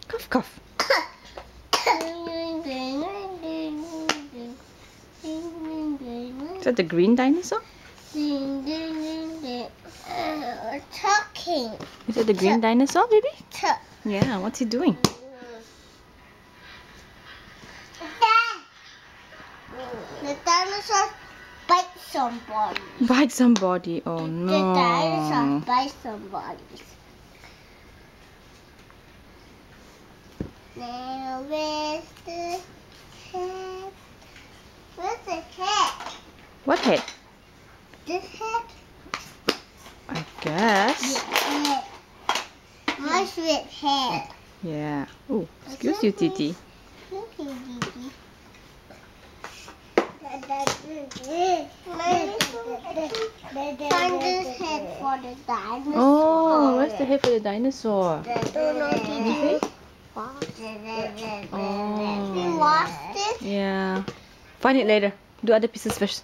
Cough, cough. Is that the green dinosaur? Talking. Is it the green dinosaur, baby? Talk. Yeah, what's he doing? The dinosaur bites somebody. Bite somebody. Oh The no. dinosaur bites somebody. Now where's the head? Where's the head? What head? This head? I guess. Head. What's with head? Yeah. Oh, excuse you, Titi. Look at Gigi. Find this head for the dinosaur. Oh, where's the head for the dinosaur? Don't know, Gigi. We lost it. Yeah. Find it later. Do other pieces first.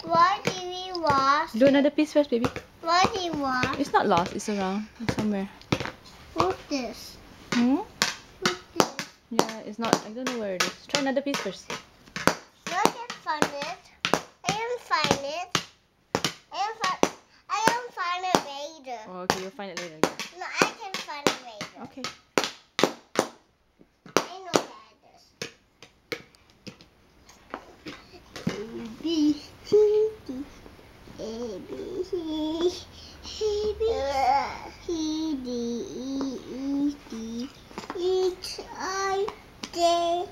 Why did we lost? Do another piece first, baby. Why did we lost? It's not lost. It's around somewhere. What's this? Hmm? What's this? Yeah, it's not. I don't know where it is. Try another piece first. No, I can find it. I can find it. I can find it later. Oh, okay, you'll find it later. No, I can find it later. Okay. I know that it is. A, B, C, D. A, B, C, A, B, C, D, E, D, H, I, J,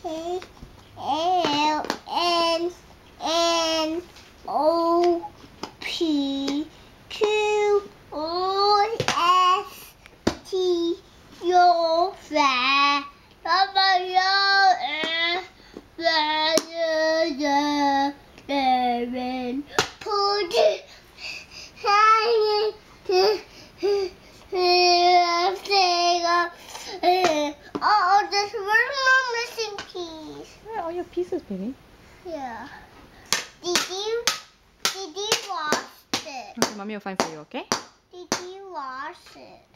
K, L, N, O, P, Q, R, S, T, U, V, W, X, Y, Z, put it, oh, there's one more missing piece. Where are all your pieces, baby? Yeah. Did you wash it? Okay, mommy will find for you, okay? Did you wash it?